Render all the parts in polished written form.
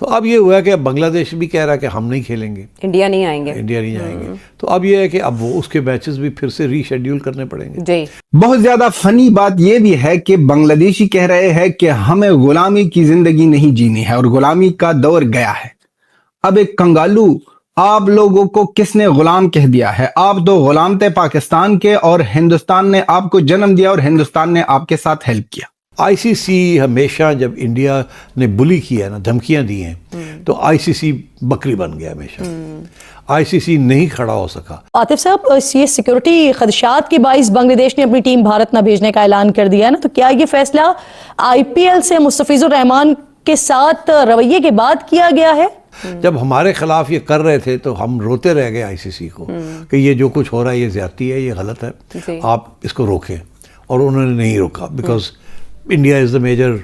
तो अब ये हुआ कि अब बांग्लादेश भी कह रहा है कि हम नहीं खेलेंगे, इंडिया नहीं आएंगे, इंडिया नहीं जाएंगे। तो अब ये है कि अब वो उसके मैचेस भी फिर से रीशेड्यूल करने पड़ेंगे जी। बहुत ज्यादा फनी बात यह भी है कि बांग्लादेशी कह रहे हैं कि हमें गुलामी की जिंदगी नहीं जीनी है और गुलामी का दौर गया है। अब एक कंगालू, आप लोगों को किसने गुलाम कह दिया है? आप तो गुलाम थे पाकिस्तान के और हिंदुस्तान ने आपको जन्म दिया और हिंदुस्तान ने आपके साथ हेल्प किया। आईसीसी हमेशा जब इंडिया ने बुली किया है ना, धमकियां दी हैं, तो आईसीसी बकरी बन गया हमेशा। आईसीसी नहीं खड़ा हो सका। आतिफ साहब, ये सिक्योरिटी खदशात के बाइस बांग्लादेश ने अपनी टीम भारत न भेजने का ऐलान कर दिया है ना, तो क्या ये फैसला आईपीएल से मुस्तफिजुर रहमान के साथ रवैये के बाद किया गया है? जब हमारे खिलाफ ये कर रहे थे तो हम रोते रह गए आईसीसी को कि ये जो कुछ हो रहा है ये ज्यादती है, ये गलत है, आप इसको रोकें। और उन्होंने नहीं रोका, because India is the major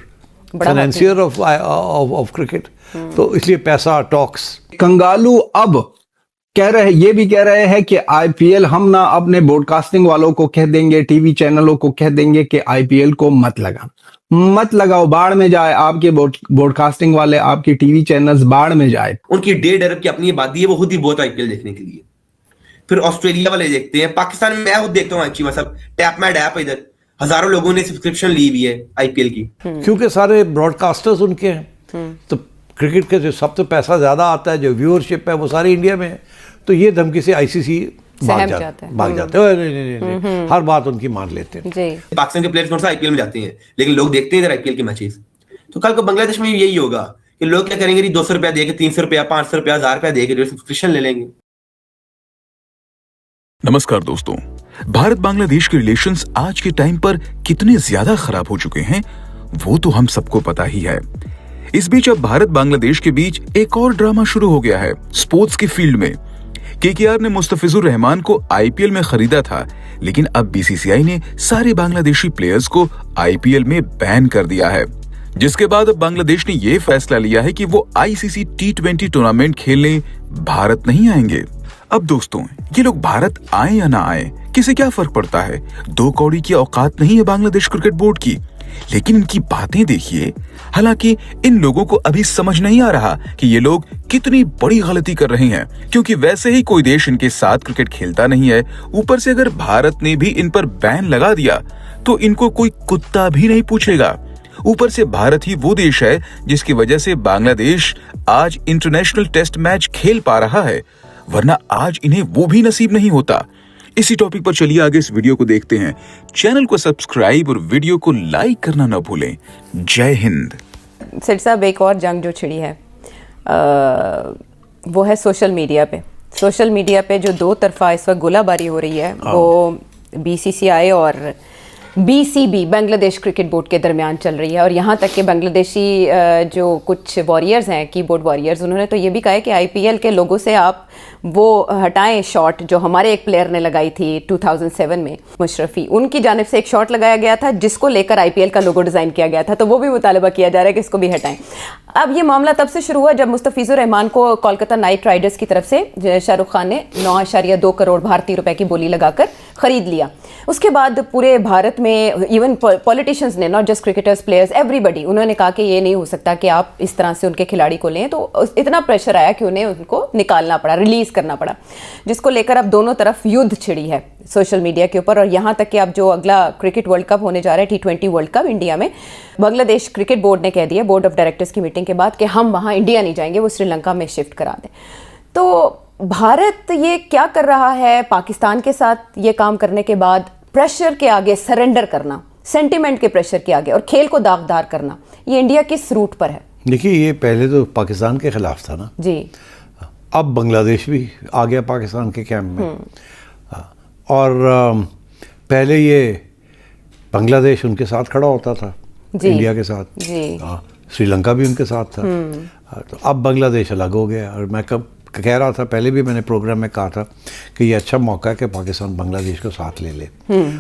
financier of cricket. तो इसलिए पैसा टॉक्स। कंगालू अब ये भी कह रहे हैं कि आईपीएल हम ना अपने ब्रॉडकास्टिंग वालों को कह देंगे, टीवी चैनलों को कह देंगे कि आईपीएल को मत लगाओ, बाढ़ में जाए आपके ब्रॉडकास्टिंग वाले, आपके टीवी चैनल्स बाढ़ में जाए। उनकी 1.5 अरब की अपनी आबादी है, वो खुद ही बहुत आईपीएल देखने के लिए। फिर ऑस्ट्रेलिया वाले देखते हैं, पाकिस्तान में मैं खुद देखता हूँ अच्छी मतलब टैप मैड ऐप, इधर हजारों लोगों ने सब्सक्रिप्शन ली हुई है आईपीएल की, क्योंकि सारे ब्रॉडकास्टर्स उनके हैं। तो क्रिकेट के जो सब तो पैसा ज्यादा आता है, जो व्यूअरशिप है वो सारी इंडिया में है। तो ये धमकी से आईसीसी भाग जाते हैं। नहीं, हर बात उनकी मान लेते हैं। पाकिस्तान के प्लेयर्स कौन सा आईपीएल में जाते हैं, लेकिन लोग देखते हैं इधर आईपीएल के मैचेस। तो कल को बांग्लादेश में यही होगा कि लोग क्या करेंगे, 200 रुपया देके, 300 रुपया, 500 रुपया, 1000 रुपया देके सब्सक्रिप्शन ले लेंगे। नमस्कार दोस्तों, भारत बांग्लादेश के रिलेशंस आज के टाइम पर कितने ज्यादा खराब हो चुके हैं वो तो हम सबको पता ही है। इस बीच अब भारत बांग्लादेश के बीच एक और ड्रामा शुरू हो गया है स्पोर्ट्स की फील्ड में। केकेआर ने मुस्तफिजुर रहमान को आईपीएल में खरीदा था, लेकिन अब बीसीसीआई ने सारे बांग्लादेशी प्लेयर्स को आईपीएल में बैन कर दिया है, जिसके बाद अब बांग्लादेश ने यह फैसला लिया है कि वो आईसीसी T20 टूर्नामेंट खेलने भारत नहीं आएंगे। अब दोस्तों, ये लोग भारत आए या ना आए, किसे क्या फर्क पड़ता है? 2 कौड़ी की औकात नहीं है बांग्लादेश क्रिकेट बोर्ड की। लेकिन इनकी बातें देखिए। हालांकि इन लोगों को अभी समझ नहीं आ रहा कि ये लोग कितनी बड़ी गलती कर रहे हैं, क्योंकि वैसे ही कोई देश इनके साथ क्रिकेट खेलता नहीं है। ऊपर से अगर भारत ने भी इन पर बैन लगा दिया तो इनको कोई कुत्ता भी नहीं पूछेगा। ऊपर से भारत ही वो देश है जिसकी वजह से बांग्लादेश आज इंटरनेशनल टेस्ट मैच खेल पा रहा है, वरना आज इन्हें वो भी नसीब नहीं होता। इसी टॉपिक पर चलिए आगे इस वीडियो को देखते हैं। चैनल को सब्सक्राइब और वीडियो को लाइक करना न भूलें। जय हिंद। सेठ साहब, एक और जंग जो छिड़ी है वो है सोशल मीडिया पे। सोशल मीडिया पे जो 2 तरफा इस वक्त गोलाबारी हो रही है वो बीसीसीआई और बीसीबी बांग्लादेश क्रिकेट बोर्ड के दरमियान चल रही है। और यहाँ तक कि बांग्लादेशी जो कुछ वॉरियर्स हैं, कीबोर्ड वॉरियर्स, उन्होंने तो ये भी कहा है कि आईपीएल के लोगों से आप वो हटाएं शॉट जो हमारे एक प्लेयर ने लगाई थी 2007 में, मुशरफी, उनकी जानिब से एक शॉट लगाया गया था जिसको लेकर आईपीएल का लोगो डिज़ाइन किया गया था, तो वो भी मुतालबा किया जा रहा है कि इसको भी हटाएं। अब ये मामला तब से शुरू हुआ जब मुस्तफिजुर रहमान को कोलकाता नाइट राइडर्स की तरफ से शाहरुख खान ने 9.2 करोड़ भारतीय रुपए की बोली लगाकर खरीद लिया। उसके बाद पूरे भारत में इवन पॉलिटिशियंस ने, not just cricketers, players, everybody, उन्होंने कहा कि ये नहीं हो सकता कि आप इस तरह से उनके खिलाड़ी को लें। तो इतना प्रेशर आया कि उन्हें उनको निकालना पड़ा, रिलीज करना पड़ा, जिसको लेकर अब दोनों तरफ युद्ध छिड़ी है सोशल मीडिया के ऊपर। और यहाँ तक कि अब जो अगला क्रिकेट वर्ल्ड कप होने जा रहा है, T20 वर्ल्ड कप इंडिया में, बांग्लादेश क्रिकेट बोर्ड ने कह दिया बोर्ड ऑफ डायरेक्टर्स की मीटिंग के बाद कि हम वहाँ इंडिया नहीं जाएंगे, वो श्रीलंका में शिफ्ट करा दें। तो भारत ये क्या कर रहा है? पाकिस्तान के साथ ये काम करने के बाद प्रेशर के आगे सरेंडर करना, सेंटिमेंट के प्रेशर के आगे, और खेल को दागदार करना, ये इंडिया किस रूट पर है? देखिए, ये पहले तो पाकिस्तान के खिलाफ था ना जी, अब बांग्लादेश भी आ गया पाकिस्तान के कैंप में। और पहले ये बांग्लादेश उनके साथ खड़ा होता था, इंडिया के साथ जी। श्रीलंका भी उनके साथ था। तो अब बांग्लादेश अलग हो गया। और मैं कब कह रहा था, पहले भी मैंने प्रोग्राम में कहा था कि ये अच्छा मौका है कि पाकिस्तान बांग्लादेश को साथ ले ले।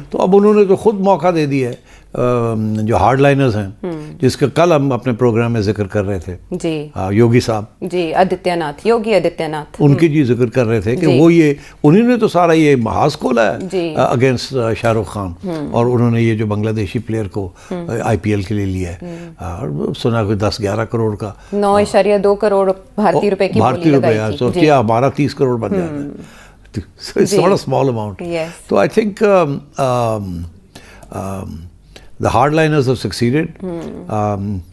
तो अब उन्होंने तो खुद मौका दे दिया है जो हार्डलाइनर्स हैं, जिसका कल हम अपने प्रोग्राम में जिक्र कर रहे थे, जी योगी साहब, जी आदित्यनाथ, योगी आदित्यनाथ, उनकी जी जिक्र कर रहे थे कि जी। वो ये उन्होंने तो सारा ये महाज खोला जी। है अगेंस्ट शाहरुख खान, और उन्होंने ये जो बांग्लादेशी प्लेयर को आईपीएल के लिए लिया है, और सुना कोई 10-11 करोड़ का 9.2 करोड़ भारतीय रुपए की भारतीय बोली रुपए लगाई यार, थी। तो जी। क्या हमारा 30 करोड़ बन जाता है, so it's ji. not a small amount. Yes. So I think the hardliners have succeeded.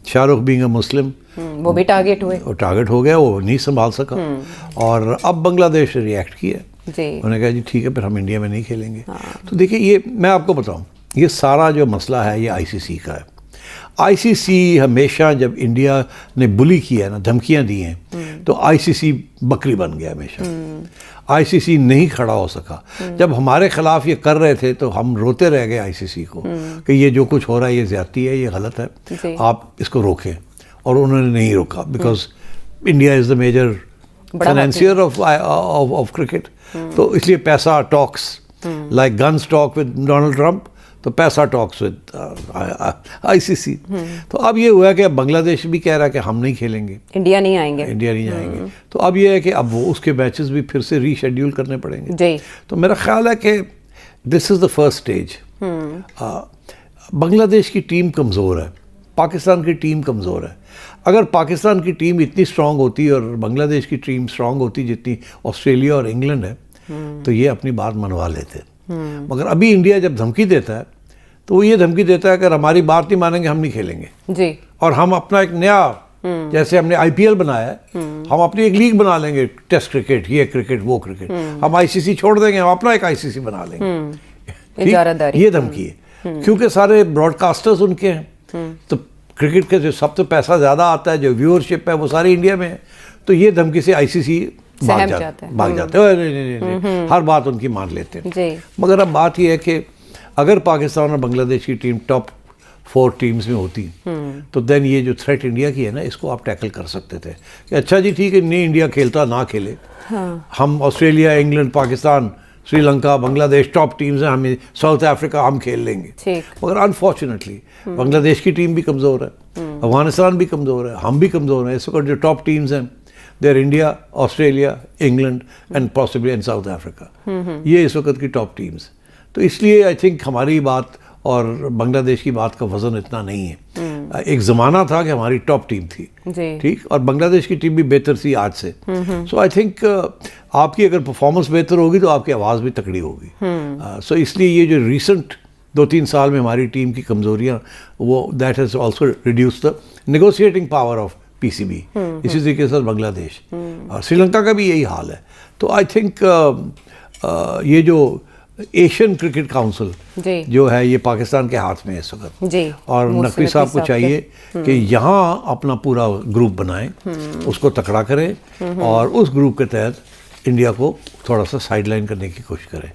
Shah Rukh being a Muslim, वो भी टारगेट हुए। वो टारगेट हो गया, वो नहीं संभाल सका, और अब बांग्लादेश ने रिएक्ट किया, जी उन्होंने कहा जी ठीक है, फिर हम इंडिया में नहीं खेलेंगे। तो देखिए, ये मैं आपको बताऊं, ये सारा जो मसला है ये आईसीसी का है। आईसीसी हमेशा, जब इंडिया ने बुली किया है ना, धमकियां दी हैं, तो आईसीसी बकरी बन गया हमेशा। आईसीसी नहीं खड़ा हो सका। जब हमारे खिलाफ ये कर रहे थे तो हम रोते रह गए आईसीसी को कि ये जो कुछ हो रहा है ये ज्यादती है, ये गलत जी। है, आप इसको रोकें, और उन्होंने नहीं रोका, because India is the major financier of cricket. तो इसलिए पैसा talks, like guns talk with Donald Trump, तो पैसा टॉक्स विद आईसीसी। तो अब ये हुआ कि अब बांग्लादेश भी कह रहा है कि हम नहीं खेलेंगे, इंडिया नहीं आएंगे। इंडिया नहीं जाएंगे। तो अब ये है कि अब वो उसके मैचेस भी फिर से रीशेड्यूल करने पड़ेंगे। जी तो मेरा ख्याल है कि this is the first stage. Bangladesh की टीम कमज़ोर है, पाकिस्तान की टीम कमज़ोर है। अगर पाकिस्तान की टीम इतनी स्ट्रांग होती और बांग्लादेश की टीम स्ट्रांग होती जितनी ऑस्ट्रेलिया और इंग्लैंड है, तो ये अपनी बात मनवा लेते। मगर अभी इंडिया जब धमकी देता है, तो वो ये धमकी देता है अगर हमारी बात नहीं मानेंगे हम नहीं खेलेंगे, जी और हम अपना एक नया, जैसे हमने आईपीएल बनाया है, हम अपनी एक लीग बना लेंगे, टेस्ट क्रिकेट, ये क्रिकेट, वो क्रिकेट, हम आईसीसी छोड़ देंगे, हम अपना एक आईसीसी बना लेंगे। ठीक? इजारादारी। ये धमकी है, क्योंकि सारे ब्रॉडकास्टर्स उनके हैं, तो क्रिकेट के जो सबसे पैसा ज़्यादा आता है, जो व्यूअरशिप है, वो सारी इंडिया में है। तो ये धमकी से आईसीसी सहम जाता है। भाग जाते हैं, नहीं, हर बात उनकी मान लेते हैं। जी मगर अब बात यह है कि अगर पाकिस्तान और बांग्लादेश की टीम टॉप 4 टीम्स में होती, तो देन ये जो थ्रेट इंडिया की है ना, इसको आप टैकल कर सकते थे कि अच्छा जी ठीक है, नहीं इंडिया खेलता ना खेले, हम Australia, England, Pakistan, Sri Lanka, Bangladesh top teams हैं, हमें साउथ अफ्रीका हम खेल लेंगे। ठीक। मगर अनफॉर्चुनेटली बांग्लादेश की टीम भी कमज़ोर है, अफगानिस्तान भी कमज़ोर है, हम भी कमज़ोर हैं। इस वक्त जो टॉप टीम्स हैं, there India, Australia, England and possibly in South Africa, ये इस वक्त की टॉप टीम्स। तो इसलिए आई थिंक हमारी बात और बांग्लादेश की बात का वजन इतना नहीं है। एक ज़माना था कि हमारी टॉप टीम थी, जी ठीक, और बांग्लादेश की टीम भी बेहतर थी आज से। सो आई थिंक आपकी अगर परफॉर्मेंस बेहतर होगी तो आपकी आवाज़ भी तकड़ी होगी। सो इसलिए ये जो रिसेंट 2-3 साल में हमारी टीम की कमज़ोरियाँ, वो that has also reduce the negotiating power of PCB. इसी तरीके से बांग्लादेश और श्रीलंका का भी यही हाल है। तो आई थिंक ये जो एशियन क्रिकेट काउंसिल जी जो है, ये पाकिस्तान के हाथ में है इस वक्त। जी और नकवी साहब को चाहिए कि यहाँ अपना पूरा ग्रुप बनाएं, उसको तकड़ा करें, और उस ग्रुप के तहत इंडिया को थोड़ा सा साइडलाइन करने की कोशिश करें।